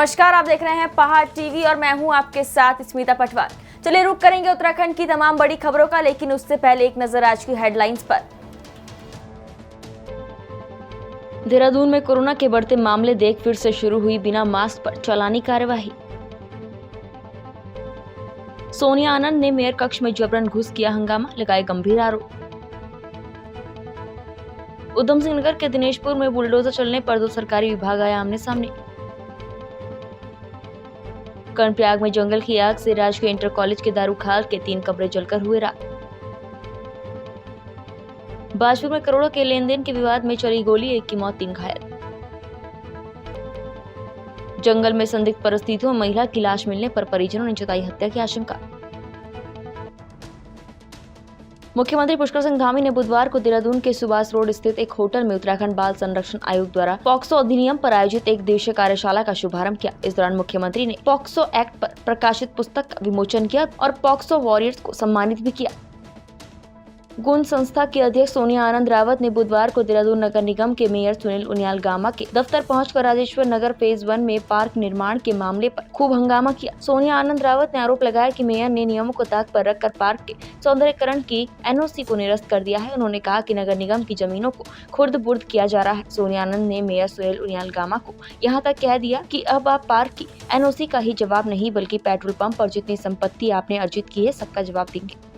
नमस्कार, आप देख रहे हैं पहाड़ टीवी और मैं हूं आपके साथ स्मिता पटवार। चलिए रुक करेंगे उत्तराखंड की तमाम बड़ी खबरों का, लेकिन उससे पहले एक नजर आज की हेडलाइंस पर। देहरादून में कोरोना के बढ़ते मामले देख फिर से शुरू हुई बिना मास्क पर चालानी कार्यवाही। सोनिया आनंद ने मेयर कक्ष में जबरन घुस किया हंगामा, लगाए गंभीर आरोप। उधम सिंह नगर के दिनेशपुर में बुलडोजर चलने पर 2 सरकारी विभाग आए आमने सामने। कर्णप्रयाग में जंगल की आग से राजकीय इंटर कॉलेज के दारूखाल के 3 कमरे जलकर हुए राख। बाजपुर में करोड़ों के लेन देन के विवाद में चली गोली, 1 की मौत 3 घायल। जंगल में संदिग्ध परिस्थितियों में महिला की लाश मिलने पर परिजनों ने जताई हत्या की आशंका। मुख्यमंत्री पुष्कर सिंह धामी ने बुधवार को देहरादून के सुभाष रोड स्थित एक होटल में उत्तराखंड बाल संरक्षण आयोग द्वारा पॉक्सो अधिनियम पर आयोजित एक दिवसीय कार्यशाला का शुभारंभ किया। इस दौरान मुख्यमंत्री ने पॉक्सो एक्ट पर प्रकाशित पुस्तक का विमोचन किया और पॉक्सो वॉरियर्स को सम्मानित भी किया। गुण संस्था की अध्यक्ष सोनिया आनंद रावत ने बुधवार को देहरादून नगर निगम के मेयर सुनील उनियाल गामा के दफ्तर पहुंचकर राजेश्वर नगर फेज 1 में पार्क निर्माण के मामले पर खूब हंगामा किया। सोनिया आनंद रावत ने आरोप लगाया कि मेयर ने नियमों को ताक पर रखकर पार्क के सौंदर्यीकरण की एनओसी को निरस्त कर दिया है। उन्होंने कहा कि नगर निगम की जमीनों को खुर्द बुर्द किया जा रहा है। सोनिया आनंद ने मेयर सुनील उनियाल गामा को यहाँ तक कह दिया कि अब आप पार्क की एनओसी का ही जवाब नहीं बल्कि पेट्रोल पंप और जितनी संपत्ति आपने अर्जित की है सबका जवाब देंगे।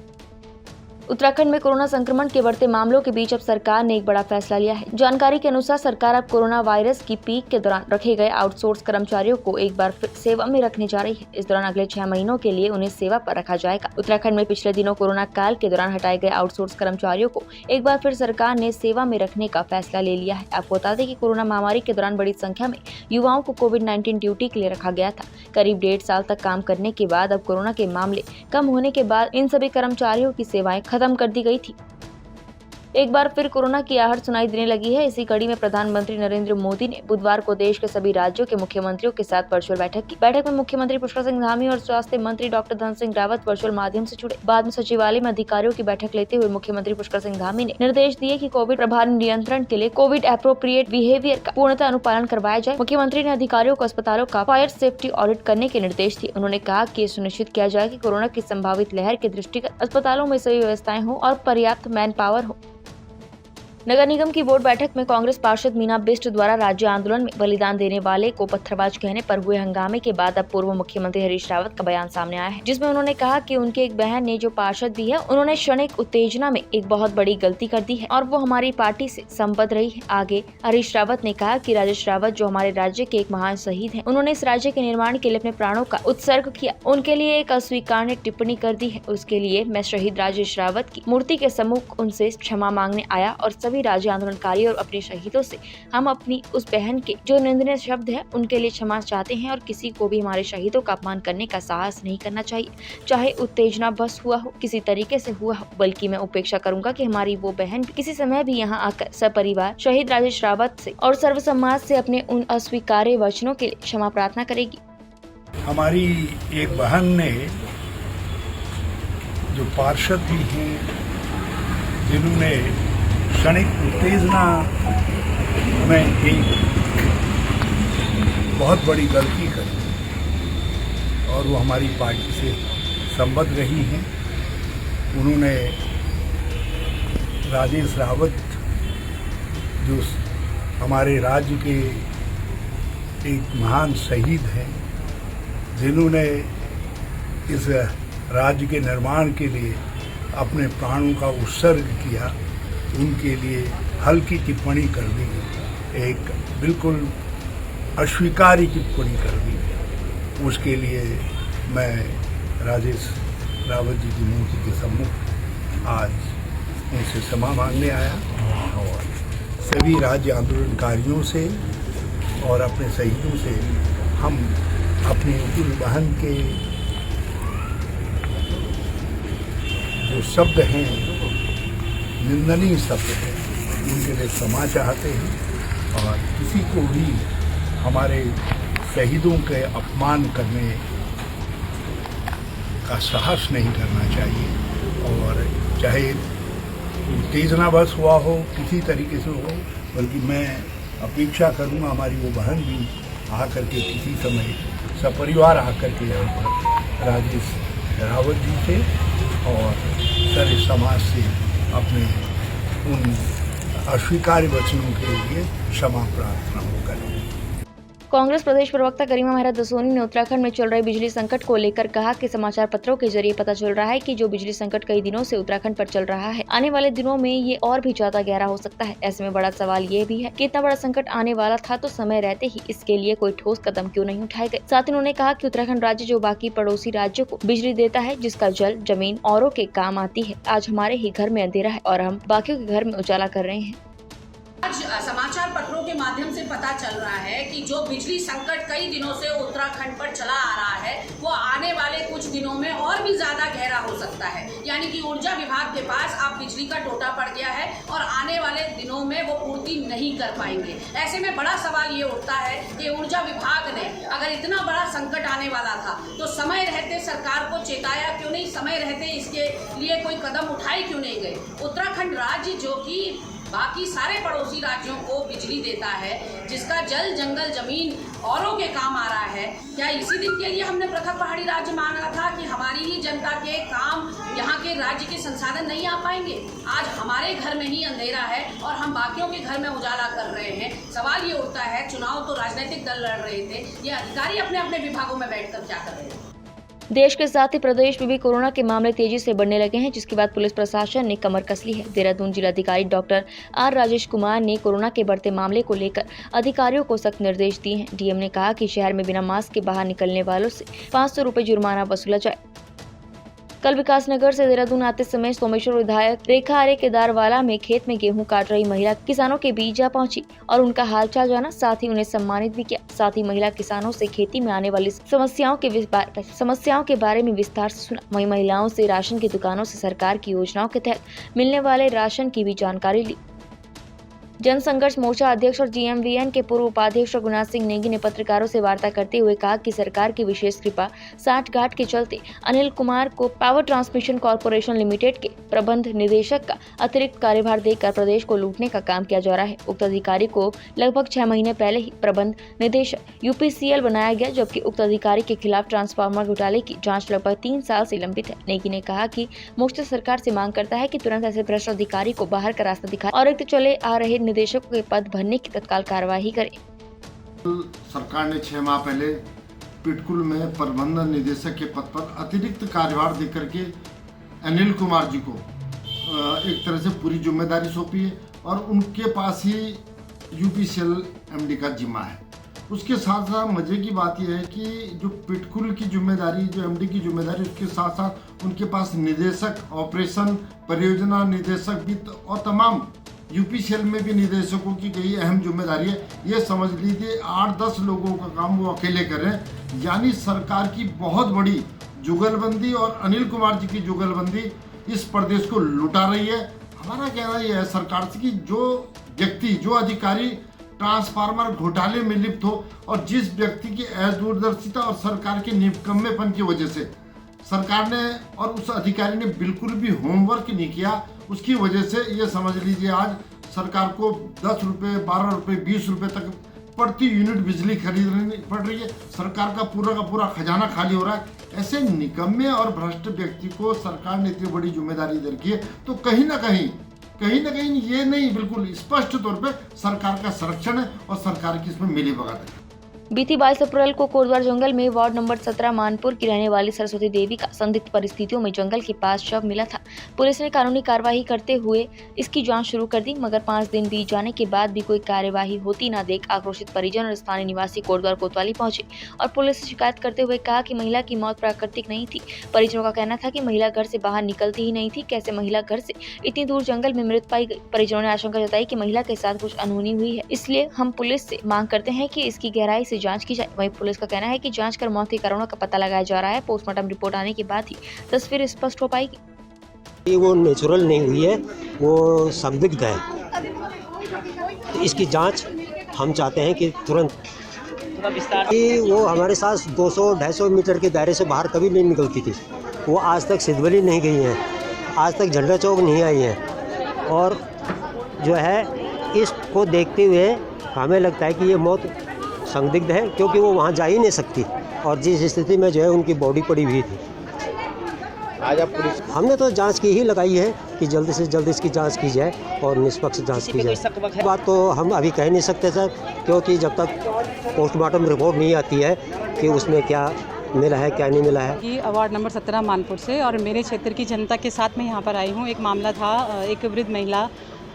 उत्तराखंड में कोरोना संक्रमण के बढ़ते मामलों के बीच अब सरकार ने एक बड़ा फैसला लिया है। जानकारी के अनुसार सरकार अब कोरोना वायरस की पीक के दौरान रखे गए आउटसोर्स कर्मचारियों को एक बार फिर सेवा में रखने जा रही है। इस दौरान अगले 6 महीनों के लिए उन्हें सेवा पर रखा जाएगा। उत्तराखंड में पिछले दिनों कोरोना काल के दौरान हटाए गए आउटसोर्स कर्मचारियों को एक बार फिर सरकार ने सेवा में रखने का फैसला ले लिया है। आपको बता दें कि कोरोना महामारी के दौरान बड़ी संख्या में युवाओं को कोविड-19 ड्यूटी के लिए रखा गया था। करीब 1.5 साल तक काम करने के बाद अब कोरोना के मामले कम होने के बाद इन सभी कर्मचारियों की सेवाएं खत्म कर दी गई थी। एक बार फिर कोरोना की आहट सुनाई देने लगी है। इसी कड़ी में प्रधानमंत्री नरेंद्र मोदी ने बुधवार को देश के सभी राज्यों के मुख्यमंत्रियों के साथ वर्चुअल बैठक की। बैठक में मुख्यमंत्री पुष्कर सिंह धामी और स्वास्थ्य मंत्री डॉक्टर धन सिंह रावत वर्चुअल माध्यम से जुड़े। बाद में सचिवालय में अधिकारियों की बैठक लेते हुए मुख्यमंत्री पुष्कर सिंह धामी ने निर्देश दिए कि कोविड प्रभावी नियंत्रण के लिए कोविड एप्रोप्रिएट बिहेवियर का पूर्णतः अनुपालन करवाया जाए। मुख्यमंत्री ने अधिकारियों को अस्पतालों का फायर सेफ्टी ऑडिट करने के निर्देश दिए। उन्होंने कहा कि सुनिश्चित किया जाए कि कोरोना की संभावित लहर के दृष्टिगत अस्पतालों में सभी व्यवस्थाएं हो और पर्याप्त मैन पावर हो। नगर निगम की बोर्ड बैठक में कांग्रेस पार्षद मीना बिष्ट द्वारा राज्य आंदोलन में बलिदान देने वाले को पत्थरबाज कहने पर हुए हंगामे के बाद अब पूर्व मुख्यमंत्री हरीश रावत का बयान सामने आया है, जिसमें उन्होंने कहा कि उनकी एक बहन ने जो पार्षद भी है उन्होंने क्षणिक उत्तेजना में एक बहुत बड़ी गलती कर दी है और वो हमारी पार्टी से संबद्ध रही है। आगे हरीश रावत ने कहा कि राजेश रावत जो हमारे राज्य के एक महान शहीद है, उन्होंने इस राज्य के निर्माण के लिए अपने प्राणों का उत्सर्ग किया। उनके लिए एक अस्वीकार्य टिप्पणी कर दी है। उसके लिए मैं शहीद राजेश रावत की मूर्ति के सम्मुख उनसे क्षमा मांगने आया और सभी राज्य आंदोलनकारी और अपने शहीदों से हम अपनी उस बहन के जो निंदनीय शब्द है उनके लिए क्षमा चाहते हैं और किसी को भी हमारे शहीदों का अपमान करने का साहस नहीं करना चाहिए, चाहे उत्तेजना बस हुआ हो, किसी तरीके से हुआ हो। बल्कि मैं उपेक्षा करूंगा कि हमारी वो बहन किसी समय भी यहाँ आकर सपरिवार शहीद राजेश रावत से और सर्व समाज से अपने उन अस्वीकार्य वचनों के लिए क्षमा प्रार्थना करेगी। हमारी एक बहन ने जो पार्षद भी हैं जिन्होंने क्षणिक उत्तेजना में एक बहुत बड़ी गलती करी और वो हमारी पार्टी से संबद्ध रही हैं। उन्होंने राजेश रावत जो हमारे राज्य के एक महान शहीद हैं, जिन्होंने इस राज्य के निर्माण के लिए अपने प्राणों का उत्सर्ग किया, उनके लिए हल्की टिप्पणी कर दी, एक बिल्कुल अस्वीकार्य टिप्पणी कर दी। उसके लिए मैं राजेश रावत जी की मूर्ति के सम्मुख आज उनसे क्षमा मांगने आया और सभी राज्य आंदोलनकारियों से और अपने शहीदों से हम अपनी उस बहन के जो शब्द हैं, निंदनीय शब्द है, उनके लिए क्षमा चाहते हैं और किसी को भी हमारे शहीदों के अपमान करने का साहस नहीं करना चाहिए और चाहे उत्तेजनावश हुआ हो, किसी तरीके से हो, बल्कि मैं अपेक्षा करूंगा हमारी वो बहन भी आकर के किसी समय सपरिवार आकर के यहाँ पर राजेश रावत जी थे और सारे समाज से अपने उन अस्वीकार्य वचनों के लिए क्षमा प्रार्थना करें। कांग्रेस प्रदेश प्रवक्ता करीमा मेहरा दसोनी ने उत्तराखंड में चल रहे बिजली संकट को लेकर कहा कि समाचार पत्रों के जरिए पता चल रहा है कि जो बिजली संकट कई दिनों से उत्तराखंड पर चल रहा है, आने वाले दिनों में ये और भी ज्यादा गहरा हो सकता है। ऐसे में बड़ा सवाल ये भी है कि इतना बड़ा संकट आने वाला था तो समय रहते ही इसके लिए कोई ठोस कदम क्यों नहीं उठाए गए। साथ ही उन्होंने कहा कि उत्तराखंड राज्य जो बाकी पड़ोसी राज्यों को बिजली देता है, जिसका जल जमीन औरों के काम आती है, आज हमारे ही घर में अंधेरा है और हम बाकियों के घर में उजाला कर रहे हैं। आज समाचार पत्रों के माध्यम से पता चल रहा है कि जो बिजली संकट कई दिनों से उत्तराखंड पर चला आ रहा है वो आने वाले कुछ दिनों में और भी ज्यादा गहरा हो सकता है। यानी कि ऊर्जा विभाग के पास अब बिजली का टोटा पड़ गया है और आने वाले दिनों में वो पूर्ति नहीं कर पाएंगे। ऐसे में बड़ा सवाल ये उठता है कि ऊर्जा विभाग ने अगर इतना बड़ा संकट आने वाला था तो समय रहते सरकार को चेताया क्यों नहीं, समय रहते इसके लिए कोई कदम उठाए क्यों नहीं गए। उत्तराखंड राज्य जो कि बाकी सारे पड़ोसी राज्यों को बिजली देता है, जिसका जल जंगल जमीन औरों के काम आ रहा है, क्या इसी दिन के लिए हमने पृथक पहाड़ी राज्य मांगा था कि हमारी ही जनता के काम यहाँ के राज्य के संसाधन नहीं आ पाएंगे। आज हमारे घर में ही अंधेरा है और हम बाकियों के घर में उजाला कर रहे हैं। सवाल ये उठता है, चुनाव तो राजनीतिक दल लड़ रहे थे, ये अधिकारी अपने अपने विभागों में बैठकर क्या कर रहे हैं। देश के साथ ही प्रदेश में भी कोरोना के मामले तेजी से बढ़ने लगे हैं, जिसके बाद पुलिस प्रशासन ने कमर कस ली है। देहरादून जिलाधिकारी डॉक्टर आर राजेश कुमार ने कोरोना के बढ़ते मामले को लेकर अधिकारियों को सख्त निर्देश दिए हैं। डीएम ने कहा कि शहर में बिना मास्क के बाहर निकलने वालों से 500 रुपए जुर्माना वसूला जाए। कल विकासनगर से देहरादून आते समय सोमेश्वर विधायक रेखा आर्य केदारवाला में खेत में गेहूं काट रही महिला किसानों के बीच जा पहुंची और उनका हालचाल जाना, साथ ही उन्हें सम्मानित भी किया। साथ ही महिला किसानों से खेती में आने वाली समस्याओं के बारे में विस्तार से सुना। वहीं महिलाओं से राशन की दुकानों से सरकार की योजनाओं के तहत मिलने वाले राशन की भी जानकारी ली। जन संघर्ष मोर्चा अध्यक्ष और जीएमवीएन के पूर्व उपाध्यक्ष रघुनाथ सिंह नेगी ने पत्रकारों से वार्ता करते हुए कहा कि सरकार की विशेष कृपा साठगांठ के चलते अनिल कुमार को पावर ट्रांसमिशन कॉर्पोरेशन लिमिटेड के प्रबंध निदेशक का अतिरिक्त कार्यभार देकर प्रदेश को लूटने का काम किया जा रहा है। उक्त अधिकारी को लगभग 6 महीने पहले ही प्रबंध निदेशक यूपीसीएल बनाया गया, जबकि उक्त अधिकारी के खिलाफ ट्रांसफार्मर घोटाले की जाँच लगभग 3 साल से लंबित है। नेगी ने कहा कि मोर्चा सरकार से मांग करता है कि तुरंत ऐसे भ्रष्ट अधिकारी को बाहर का रास्ता दिखाए और रिक्त चले आ रहे निदेशकों के पद भरने की तत्काल कार्यवाही करे। सरकार ने 6 माह पहले पिटकुल में प्रबंधन निदेशक के पद पर अतिरिक्त कार्यभार देकर के अनिल कुमार जी को एक तरह से पूरी जिम्मेदारी सौंपी है और उनके पास ही यूपीसीएल एमडी का जिम्मा है। उसके साथ साथ मजे की बात यह है कि जो पिटकुल की जिम्मेदारी, जो एमडी की जिम्मेदारी, उसके साथ साथ उनके पास निदेशक ऑपरेशन, परियोजना निदेशक वित्त और तमाम यूपीसीएल में भी निदेशकों की कई अहम जिम्मेदारी है। ये समझ लीजिए 8-10 लोगों का काम वो अकेले कर रहे हैं। यानी सरकार की बहुत बड़ी जुगलबंदी और अनिल कुमार जी की जुगलबंदी इस प्रदेश को लुटा रही है। हमारा कहना यह है सरकार से कि जो व्यक्ति, जो अधिकारी ट्रांसफार्मर घोटाले में लिप्त हो और जिस व्यक्ति की अदूरदर्शिता और सरकार के निकम्मेपन की वजह से सरकार ने और उस अधिकारी ने बिल्कुल भी होमवर्क नहीं किया, उसकी वजह से ये समझ लीजिए आज सरकार को 10 रुपये, 12 रुपये, 20 रुपये तक प्रति यूनिट बिजली खरीदनी पड़ रही है। सरकार का पूरा खजाना खाली हो रहा है। ऐसे निकम्मे और भ्रष्ट व्यक्ति को सरकार ने इतनी बड़ी जिम्मेदारी दे रखी है, तो कहीं ना कहीं ये नहीं, बिल्कुल स्पष्ट तौर पे सरकार का संरक्षण है और सरकार की इसमें मिलीभगत है। बीती 22 अप्रैल को कोटद्वार जंगल में वार्ड नंबर 17 मानपुर की रहने वाली सरस्वती देवी का संदिग्ध परिस्थितियों में जंगल के पास शव मिला था। पुलिस ने कानूनी कार्यवाही करते हुए इसकी जांच शुरू कर दी, मगर 5 दिन बीत जाने के बाद भी कोई कार्यवाही होती न देख आक्रोशित परिजन और स्थानीय निवासी कोटद्वार कोतवाली पहुंचे और पुलिस से शिकायत करते हुए कहा कि महिला की मौत प्राकृतिक नहीं थी। परिजनों का कहना था कि महिला घर से बाहर निकलती ही नहीं थी, कैसे महिला घर से इतनी दूर जंगल में मृत पाई गई। परिजनों ने आशंका जताई कि महिला के साथ कुछ अनहोनी हुई है, इसलिए हम पुलिस से मांग करते हैं कि इसकी गहराई से जांच की जाए। वहीं पुलिस का कहना है कि जांच कर मौत के कारणों का पता लगाया जा रहा है। पोस्टमार्टम रिपोर्ट आने के बाद ही तस्वीर स्पष्ट हो पाएगी। वो नेचुरल नहीं हुई है, वो संदिग्ध है। तो इसकी जांच हम चाहते हैं कि तुरंत। कि वो हमारे साथ 200-250 मीटर के दायरे से बाहर कभी नहीं निकलती थी। वो आज तक सिद्धवली नहीं गई हैं, आज तक झंडा चौक नहीं आई हैं और जो है इसको देखते हुए हमें लगता है कि ये मौत संदिग्ध है, क्योंकि वो वहाँ जा ही नहीं सकती और जिस स्थिति में जो है उनकी बॉडी पड़ी हुई थी। आज आप पुलिस हमने तो जांच की ही लगाई है कि जल्दी से जल्दी इसकी जांच की जाए और निष्पक्ष जांच की जाए। बात तो हम अभी कह नहीं सकते सर, क्योंकि जब तक पोस्टमार्टम रिपोर्ट नहीं आती है कि उसमें क्या मिला है क्या नहीं मिला है। कि वार्ड नंबर 17 मानपुर से और मेरे क्षेत्र की जनता के साथ मैं यहाँ पर आई हूँ। एक मामला था, एक वृद्ध महिला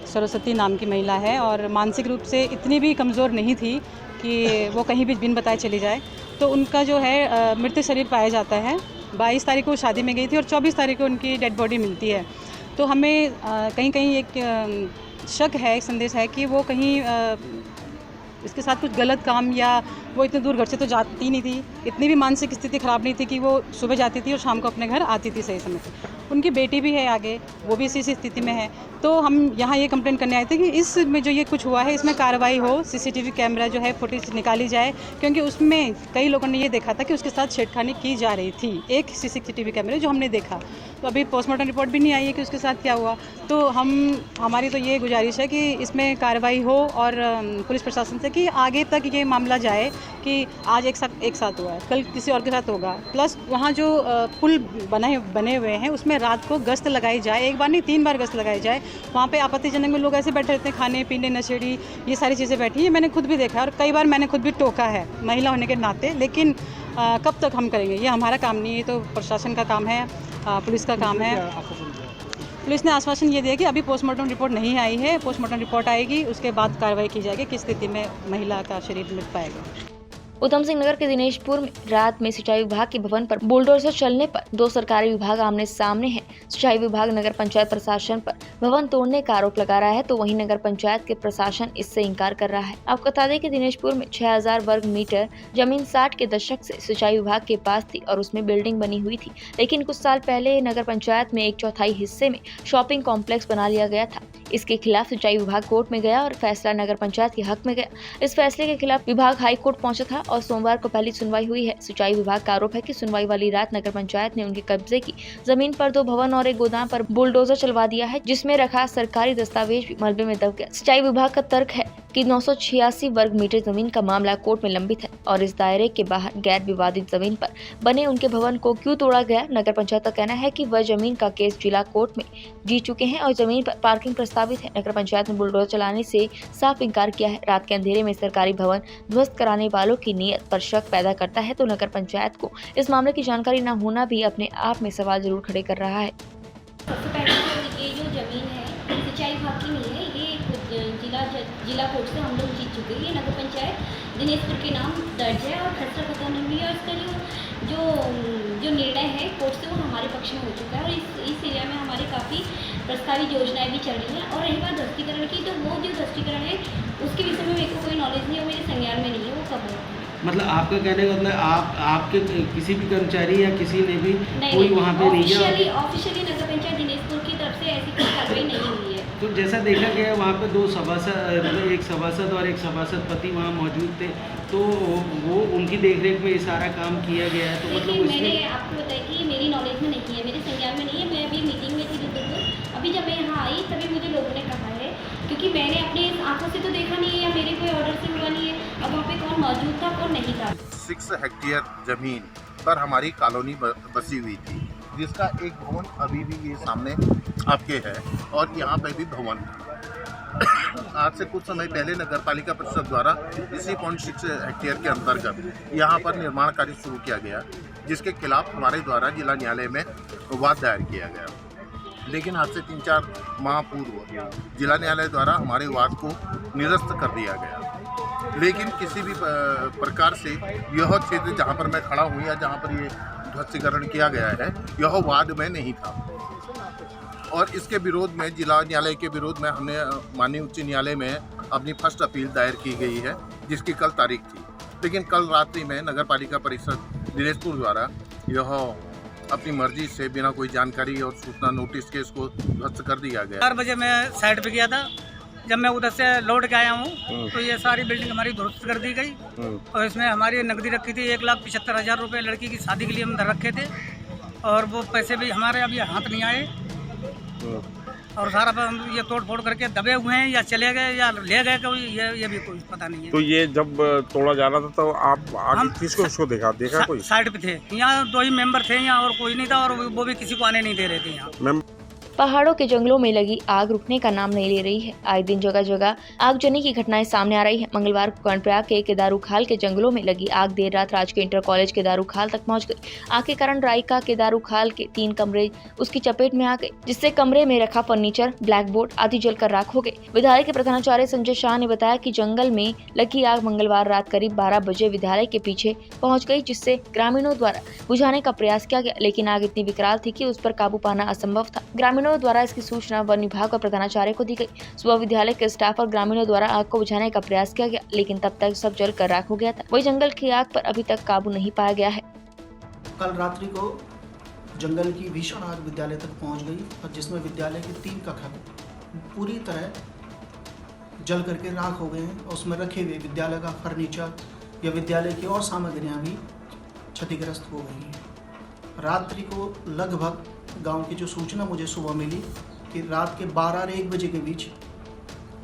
सरस्वती नाम की महिला है और मानसिक रूप से इतनी भी कमज़ोर नहीं थी कि वो कहीं भी बिन बताए चली जाए। तो उनका जो है मृत शरीर पाया जाता है। 22 तारीख को शादी में गई थी और 24 तारीख को उनकी डेड बॉडी मिलती है। तो हमें कहीं कहीं एक शक है, एक संदेश है कि वो कहीं इसके साथ कुछ गलत काम, या वो इतने दूर घर से तो जाती नहीं थी, इतनी भी मानसिक स्थिति ख़राब नहीं थी कि वो सुबह जाती थी और शाम को अपने घर आती थी सही समय पर। उनकी बेटी भी है आगे, वो भी इसी स्थिति में है। तो हम यहाँ ये कंप्लेन करने आए थे कि इसमें जो ये कुछ हुआ है इसमें कार्रवाई हो, सीसीटीवी कैमरा जो है फुटेज निकाली जाए, क्योंकि उसमें कई लोगों ने ये देखा था कि उसके साथ छेड़खानी की जा रही थी। एक सीसीटीवी कैमरे जो हमने देखा, तो अभी पोस्टमार्टम रिपोर्ट भी नहीं आई है कि उसके साथ क्या हुआ। तो हमारी तो ये गुजारिश है कि इसमें कार्रवाई हो और पुलिस प्रशासन से कि आगे तक ये मामला जाए कि आज एक साथ हुआ है, कल किसी और के साथ होगा। प्लस वहाँ जो पुल बने हुए हैं उसमें रात को गश्त लगाई जाए, एक बार नहीं 3 बार गश्त लगाई जाए। वहाँ पे आपत्तिजनक में लोग ऐसे बैठे रहते हैं, खाने पीने नशेड़ी, ये सारी चीज़ें बैठी है। मैंने खुद भी देखा और कई बार मैंने खुद भी टोका है महिला होने के नाते। लेकिन कब तक हम करेंगे, ये हमारा काम नहीं है, तो प्रशासन का काम है, पुलिस का काम है। पुलिस ने आश्वासन ये दिया कि अभी पोस्टमार्टम रिपोर्ट नहीं आई है, पोस्टमार्टम रिपोर्ट आएगी उसके बाद कार्रवाई की जाएगी किस स्थिति में महिला का शरीर मिल पाएगा। उधम सिंह नगर के दिनेशपुर में रात में सिंचाई विभाग के भवन पर बुलडोजर चलने पर 2 सरकारी विभाग आमने सामने हैं। सिंचाई विभाग नगर पंचायत प्रशासन पर भवन तोड़ने का आरोप लगा रहा है, तो वहीं नगर पंचायत के प्रशासन इससे इनकार कर रहा है। आपको बता दें कि दिनेशपुर में 6000 वर्ग मीटर जमीन 60 के दशक से सिंचाई विभाग के पास थी और उसमें बिल्डिंग बनी हुई थी। लेकिन कुछ साल पहले नगर पंचायत में 1/4 हिस्से में शॉपिंग कॉम्प्लेक्स बना लिया गया था। इसके खिलाफ सिंचाई विभाग कोर्ट में गया और फैसला नगर पंचायत के हक में गया। इस फैसले के खिलाफ विभाग हाई कोर्ट पहुंचा था और सोमवार को पहली सुनवाई हुई है। सिंचाई विभाग का आरोप है कि सुनवाई वाली रात नगर पंचायत ने उनके कब्जे की जमीन पर 2 भवन और एक गोदाम पर बुलडोजर चलवा दिया है, जिसमें रखा सरकारी दस्तावेज भी मलबे में दब गया। सिंचाई विभाग का तर्क है कि 986 वर्ग मीटर जमीन का मामला कोर्ट में लंबित है और इस दायरे के बाहर गैर विवादित जमीन पर बने उनके भवन को क्यों तोड़ा गया। नगर पंचायत का कहना है कि वह जमीन का केस जिला कोर्ट में जीत चुके हैं और जमीन पर पार्किंग प्रस्तावित है। नगर पंचायत ने बुलडोजर चलाने से साफ इनकार किया है। रात के अंधेरे में सरकारी भवन ध्वस्त कराने वालों की नीयत पर शक पैदा करता है, तो नगर पंचायत को इस मामले की जानकारी न होना भी अपने आप में सवाल जरूर खड़े कर रहा है। सबसे पहले तो ये जो ज़मीन है सिंचाई विभाग की नहीं है, ये जिला कोर्ट से हम लोग जीत चुके हैं। ये नगर पंचायत दिनेशपुर के नाम दर्ज है और खसरा खत्म हुई है और इसका जो निर्णय है कोर्ट से वो हमारे पक्ष में हो चुका है और इस एरिया में हमारे काफ़ी प्रस्तावित योजनाएं भी चल रही हैं। और रही बात ध्वस्तीकरण की, तो वो जो ध्वस्तीकरण है उसके विषय में मेरे को कोई नॉलेज नहीं है, वो मेरे संज्ञान में नहीं है, वो कब होगा। मतलब आपका कहने का मतलब आपके किसी भी कर्मचारी या किसी ने भी कोई वहाँ पे नहीं है? ऑफिशियली नगर पंचायत दिनेशपुर की तरफ से ऐसी कोई कार्रवाई नहीं हुई है। तो जैसा देखा गया वहाँ पे 2 सभासद, मतलब एक सभासद और एक सभासद पति वहाँ मौजूद थे, तो वो उनकी देखरेख में सारा काम किया गया है। तो मतलब मैंने आपको बताया कि मेरी नॉलेज में नहीं है, मेरे संज्ञान में नहीं है। मैं अभी मीटिंग में थी रुद्रपुर, अभी जब मैं यहाँ आई तभी मुझे लोगों ने कहा है, क्योंकि मैंने अपने आंखों से तो देखा नहीं है या मेरे कोई ऑर्डर से हुआ नहीं है, अब वहाँ पे कौन मौजूद था कौन नहीं था। 6 हेक्टेयर जमीन पर हमारी कॉलोनी बसी हुई थी, जिसका एक भवन अभी भी ये सामने आपके है और यहाँ पे भी भवन आज से कुछ समय पहले नगर पालिका परिषद द्वारा इसी 0.6 हेक्टेयर के अंतर्गत यहाँ पर निर्माण कार्य शुरू किया गया, जिसके खिलाफ हमारे द्वारा जिला न्यायालय में वाद दायर किया गया। लेकिन आज से 3-4 माह पूर्व जिला न्यायालय द्वारा हमारे वाद को निरस्त कर दिया गया। लेकिन किसी भी प्रकार से यह क्षेत्र जहाँ पर मैं खड़ा हूँ या जहाँ पर ये ध्वस्तीकरण किया गया है, यह वाद में नहीं था और इसके विरोध में जिला न्यायालय के विरोध में हमने माननीय उच्च न्यायालय में अपनी फर्स्ट अपील दायर की गई है, जिसकी कल तारीख थी। लेकिन कल रात्रि में नगर पालिका परिषद दिनेशपुर द्वारा यह अपनी मर्जी से बिना कोई जानकारी और सूचना नोटिस के इसको ध्वस्त कर दिया गया। 4 बजे मैं साइड पे गया था, जब मैं उधर से लौट के आया हूँ तो ये सारी बिल्डिंग हमारी ध्वस्त कर दी गई और इसमें हमारी नकदी रखी थी 1,75,000 रुपये लड़की की शादी के लिए हम धर रखे थे और वो पैसे भी हमारे अभी हाथ नहीं आए और सारा ये तोड़ फोड़ करके दबे हुए हैं या चले गए या ले गए कोई, ये भी कोई पता नहीं है। तो ये जब तोड़ा जा रहा था तो आप आगे किसको देखा कोई? साइड पे थे, यहाँ 2 ही मेंबर थे यहाँ, और कोई नहीं था, और वो भी किसी को आने नहीं दे रहे थे यहाँ। पहाड़ों के जंगलों में लगी आग रुकने का नाम नहीं ले रही है। आए दिन जगह जगह आगजनी की घटनाएं सामने आ रही है। मंगलवार को कर्णप्रयाग के केदारू खाल के जंगलों में लगी आग देर रात राजकीय इंटर कॉलेज केदारू खाल तक पहुंच गई। आग के कारण रायका केदारू खाल के 3 कमरे उसकी चपेट में आ गए, जिससे कमरे में रखा फर्नीचर, ब्लैक बोर्ड आदि जलकर राख हो गए। विद्यालय के प्रधानाचार्य संजय शाह ने बताया कि जंगल में लगी आग मंगलवार रात करीब 12 बजे विद्यालय के पीछे पहुँच गयी, जिससे ग्रामीणों द्वारा बुझाने का प्रयास किया गया, लेकिन आग इतनी विकराल थी कि उस पर काबू पाना असंभव था। ग्रामीणों द्वारा इसकी सूचना वन विभाग और प्रधानाचार्य को दी गई। सुबह विद्यालय के स्टाफ और ग्रामीणों द्वारा आग को बुझाने का प्रयास किया गया, लेकिन तब तक सब जलकर राख हो गया था। वही जंगल की आग पर अभी तक काबू नहीं पाया गया है। कल रात्रि को जंगल की भीषण आग विद्यालय तक पहुंच गई, और जिसमें विद्यालय की 3 कक्षा पूरी तरह जल करके राख हो गए हैं। उसमें रखे हुए विद्यालय का फर्नीचर या विद्यालय की और सामग्रियां भी क्षतिग्रस्त हो गई हैं। रात्रि को लगभग गांव की जो सूचना मुझे सुबह मिली कि रात के 12 और 1 बजे के बीच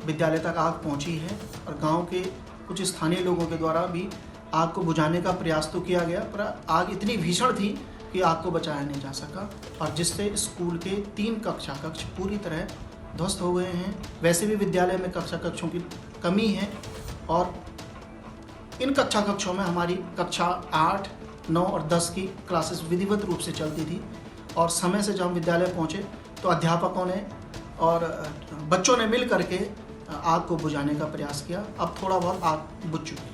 विद्यालय तक आग पहुंची है, और गांव के कुछ स्थानीय लोगों के द्वारा भी आग को बुझाने का प्रयास तो किया गया, पर आग इतनी भीषण थी कि आग को बचाया नहीं जा सका, और जिससे स्कूल के 3 कक्ष पूरी तरह ध्वस्त हो गए हैं। वैसे भी विद्यालय में कक्षों की कमी है, और इन कक्षों में हमारी कक्षा 8, 9 और 10 की क्लासेस विधिवत रूप से चलती थी, और समय से जब हम विद्यालय पहुँचे तो अध्यापकों ने और बच्चों ने मिल करके आग को बुझाने का प्रयास किया। अब थोड़ा बहुत आग बुझ चुकी है।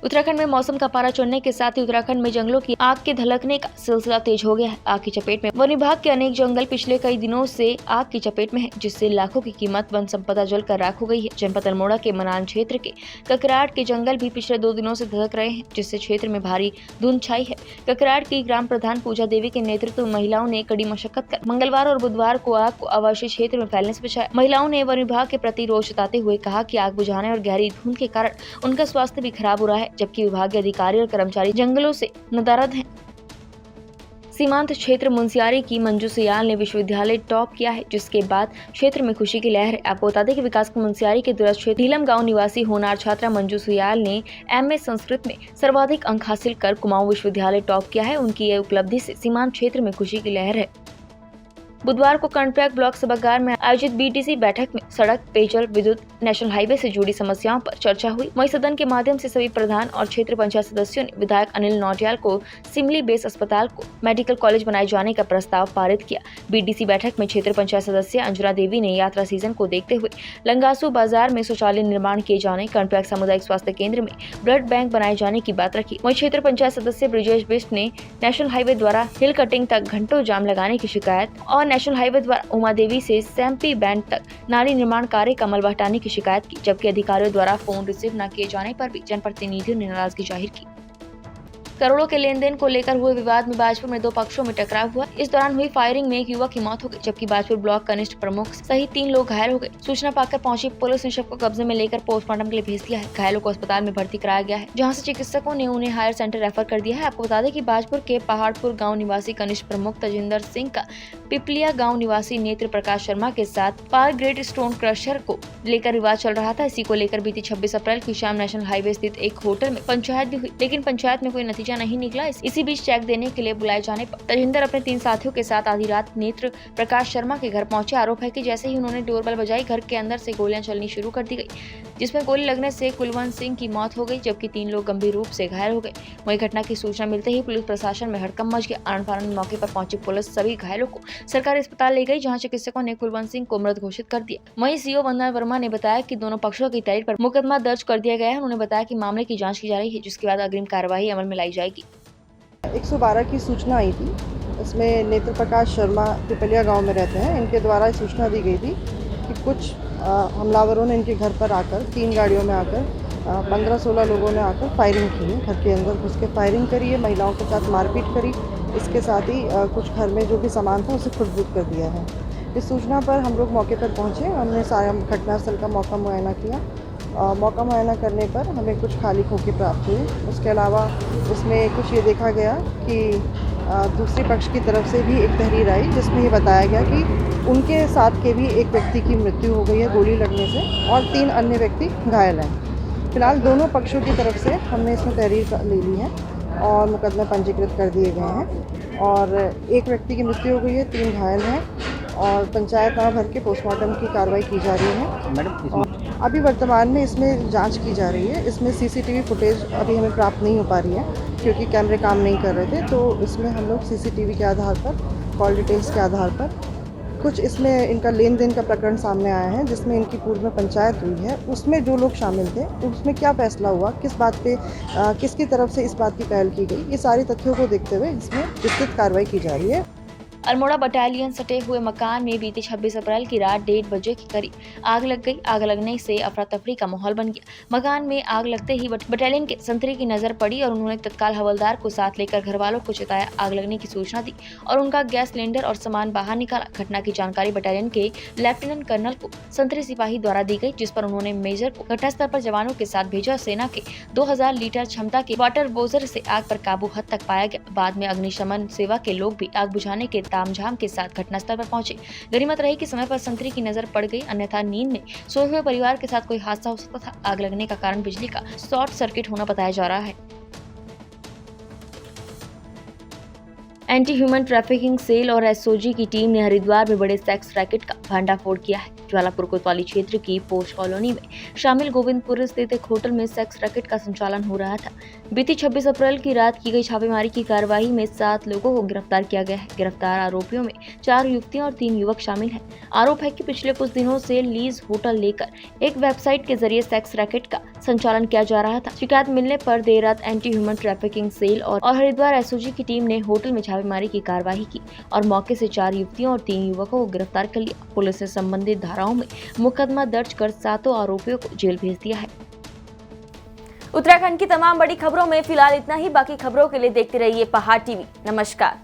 उत्तराखंड में मौसम का पारा चढ़ने के साथ ही उत्तराखंड में जंगलों की आग के धधकने का सिलसिला तेज हो गया है। आग की चपेट में वन विभाग के अनेक जंगल पिछले कई दिनों से आग की चपेट में है, जिससे लाखों की कीमत वन संपदा जलकर राख हो गई है। जनपद अल्मोड़ा के मनान क्षेत्र के ककराट के जंगल भी पिछले 2 दिनों से धधक रहे हैं, जिससे क्षेत्र में भारी धुंध छाई है। ककराट की ग्राम प्रधान पूजा देवी के नेतृत्व में महिलाओं ने कड़ी मशक्कत कर मंगलवार और बुधवार को आग को आवासीय क्षेत्र में फैलने से बचाया। महिलाओं ने वन विभाग के प्रति रोष जताते हुए कहा कि आग बुझाने और गहरी धुंध के कारण उनका स्वास्थ्य भी खराब हो रहा है, जबकि विभाग के अधिकारी और कर्मचारी जंगलों से नदारद हैं। सीमांत क्षेत्र मुंसियारी की मंजू सियाल ने विश्वविद्यालय टॉप किया है, जिसके बाद क्षेत्र में खुशी की लहर है। आपको बता दें कि विकास मुंसियारी के दूरस्थ क्षेत्र नीलम गांव निवासी होनार छात्रा मंजू सियाल ने MA संस्कृत में सर्वाधिक अंक हासिल कर कुमाऊं विश्वविद्यालय टॉप किया है। उनकी यह उपलब्धि से सीमांत क्षेत्र में खुशी की लहर है। बुधवार को कर्णप्रयाग ब्लॉक सभागार में आयोजित BTC बैठक में सड़क, पेयजल, विद्युत, नेशनल हाईवे से जुड़ी समस्याओं पर चर्चा हुई। वहीं सदन के माध्यम से सभी प्रधान और क्षेत्र पंचायत सदस्यों ने विधायक अनिल नौटियाल को सिमली बेस अस्पताल को मेडिकल कॉलेज बनाए जाने का प्रस्ताव पारित किया। BTC बैठक में क्षेत्र पंचायत सदस्य अंजना देवी ने यात्रा सीजन को देखते हुए लंगासू बाजार में शौचालय निर्माण किए जाने, कर्णप्रयाग सामुदायिक स्वास्थ्य केंद्र में ब्लड बैंक बनाए जाने की बात रखी। वहीं क्षेत्र पंचायत सदस्य ब्रिजेश बिष्ट ने नेशनल हाईवे द्वारा हिल कटिंग तक घंटों जाम लगाने की शिकायत और नेशनल हाईवे द्वारा उमा देवी से सैम्पी बैंड तक नाली निर्माण कार्य का मलबा हटाने की शिकायत की, जबकि अधिकारियों द्वारा फोन रिसीव न किए जाने पर भी जनप्रतिनिधियों ने नाराजगी जाहिर की। करोड़ों के लेन देन को लेकर हुए विवाद में बाजपुर में 2 पक्षों में टकराव हुआ। इस दौरान हुई फायरिंग में एक युवक की मौत हो गई, जबकि बाजपुर ब्लॉक कनिष्ठ प्रमुख सहित 3 लोग घायल हो गए। सूचना पाकर पहुंची पुलिस ने शव को कब्जे में लेकर पोस्टमार्टम के लिए भेज दिया है। घायलों को अस्पताल में भर्ती कराया गया है, जहां से चिकित्सकों ने उन्हें हायर सेंटर रेफर कर दिया है। आपको बता दें कि बाजपुर के पहाड़पुर गाँव निवासी कनिष्ठ प्रमुख तजिंदर सिंह का पिपलिया गाँव निवासी नेत्र प्रकाश शर्मा के साथ पार ग्रेड स्टोन क्रशर को लेकर विवाद चल रहा था। इसी को लेकर बीती 26 अप्रैल की शाम नेशनल हाईवे स्थित एक होटल में पंचायत भी हुई, लेकिन पंचायत में कोई नतीजा नहीं निकला। इसी बीच चेक देने के लिए बुलाए जाने पर तजिंदर अपने 3 साथियों के साथ आधी रात नेत्र प्रकाश शर्मा के घर पहुंचे। आरोप है कि जैसे ही उन्होंने डोरबेल बजाई, घर के अंदर से गोलियां चलनी शुरू कर दी गई, जिसमें गोली लगने से कुलवंत सिंह की मौत हो गई, जबकि 3 लोग गंभीर रूप से घायल हो गए। वहीं घटना की सूचना मिलते ही पुलिस प्रशासन में हड़कंप मच गया। आनन-फानन मौके पर पहुंची पुलिस सभी घायलों को सरकारी अस्पताल ले गई, जहां चिकित्सकों ने कुलवंत सिंह को मृत घोषित कर दिया। वहीं सीओ वंदना वर्मा ने बताया कि दोनों पक्षों की तहरीर पर मुकदमा दर्ज कर दिया गया है। उन्होंने बताया कि मामले की जाँच की जा रही है, जिसके बाद अग्रिम कार्यवाही अमल में लाई जाएगी। 112 की सूचना आई थी। इसमें नेत्र प्रकाश शर्मा पिपलिया गांव में रहते हैं। इनके द्वारा सूचना दी गई थी कि कुछ हमलावरों ने इनके घर पर आकर 3 गाड़ियों में आकर 15-16 लोगों ने आकर फायरिंग की है। घर के अंदर घुस के फायरिंग करी है, महिलाओं के साथ मारपीट करी। इसके साथ ही कुछ घर में जो भी सामान था उसे खुद कर दिया है। इस सूचना पर हम लोग मौके पर पहुँचे। हमने सारा घटनास्थल का मौका मुआयना किया। मौका मुआयना करने पर हमें कुछ खाली खोखे प्राप्त हुए। उसके अलावा इसमें कुछ ये देखा गया कि दूसरी पक्ष की तरफ से भी एक तहरीर आई जिसमें ये बताया गया कि उनके साथ के भी एक व्यक्ति की मृत्यु हो गई है गोली लगने से और 3 अन्य व्यक्ति घायल हैं। फिलहाल दोनों पक्षों की तरफ से हमने इसमें तहरीर ले ली है और मुकदमे पंजीकृत कर दिए गए हैं और एक व्यक्ति की मृत्यु हो गई है, 3 घायल हैं और पंचायतनामा भर के पोस्टमार्टम की कार्रवाई की जा रही है। मैडम अभी वर्तमान में इसमें जांच की जा रही है। इसमें सीसीटीवी फुटेज अभी हमें प्राप्त नहीं हो पा रही है क्योंकि कैमरे काम नहीं कर रहे थे, तो इसमें हम लोग सीसीटीवी के आधार पर, कॉल डिटेल्स के आधार पर कुछ इसमें इनका लेन देन का प्रकरण सामने आया है जिसमें इनकी पूर्व में पंचायत हुई है, उसमें जो लोग शामिल थे उसमें क्या फैसला हुआ, किस बात पे किसकी तरफ से इस बात की पहल की गई, ये सारे तथ्यों को देखते हुए इसमें विस्तृत कार्रवाई की जा रही है। अल्मोड़ा बटालियन सटे हुए मकान में बीती 26 अप्रैल की रात 1:30 बजे के करीब आग लग गई। आग लगने से अफरा तफरी का माहौल बन गया। मकान में आग लगते ही बटालियन के संतरी की नजर पड़ी और उन्होंने तत्काल हवलदार को साथ लेकर घर वालों को चिताया, आग लगने की सूचना दी और उनका गैस सिलेंडर और सामान बाहर निकाला। घटना की जानकारी बटालियन के लेफ्टिनेंट कर्नल को संतरी सिपाही द्वारा दी गई, जिस पर उन्होंने मेजर को घटनास्थल पर जवानों के साथ भेजा। सेना के 2000 लीटर क्षमता के वाटर बोजर से आग पर काबू हद तक पाया गया। बाद में अग्निशमन सेवा के लोग भी आग बुझाने के तामझाम के साथ घटनास्थल पर पहुंचे। गनीमत रही कि समय पर संतरी की नजर पड़ गई, अन्यथा नींद में सोए हुए परिवार के साथ कोई हादसा हो सकता था। आग लगने का कारण बिजली का शॉर्ट सर्किट होना बताया जा रहा है। एंटी ह्यूमन ट्रैफिकिंग सेल और एसओजी की टीम ने हरिद्वार में बड़े सेक्स रैकेट का भंडाफोड़ किया है। ज्वालापुर कोतवाली क्षेत्र की पोस्ट कॉलोनी में शामिल गोविंदपुर स्थित एक होटल में सेक्स रैकेट का संचालन हो रहा था। बीती 26 अप्रैल की रात की गई छापेमारी की कार्रवाई में 7 लोगों को गिरफ्तार किया गया है। गिरफ्तार आरोपियों में 4 युवतियां और 3 युवक शामिल हैं। आरोप है कि पिछले कुछ दिनों से लीज होटल लेकर एक वेबसाइट के जरिए सेक्स रैकेट का संचालन किया जा रहा था। शिकायत मिलने पर देर रात एंटी ह्यूमन ट्रैफिकिंग सेल और हरिद्वार एसओजी की टीम ने होटल में छापेमारी की कार्रवाई की और मौके से 4 युवतियों और 3 युवकों को गिरफ्तार कर लिया। पुलिस ने संबंधित धाराओं में मुकदमा दर्ज कर 7 आरोपियों को जेल भेज दिया है। उत्तराखंड की तमाम बड़ी खबरों में फिलहाल इतना ही। बाकी खबरों के लिए देखते रहिए पहाड़ टीवी। नमस्कार।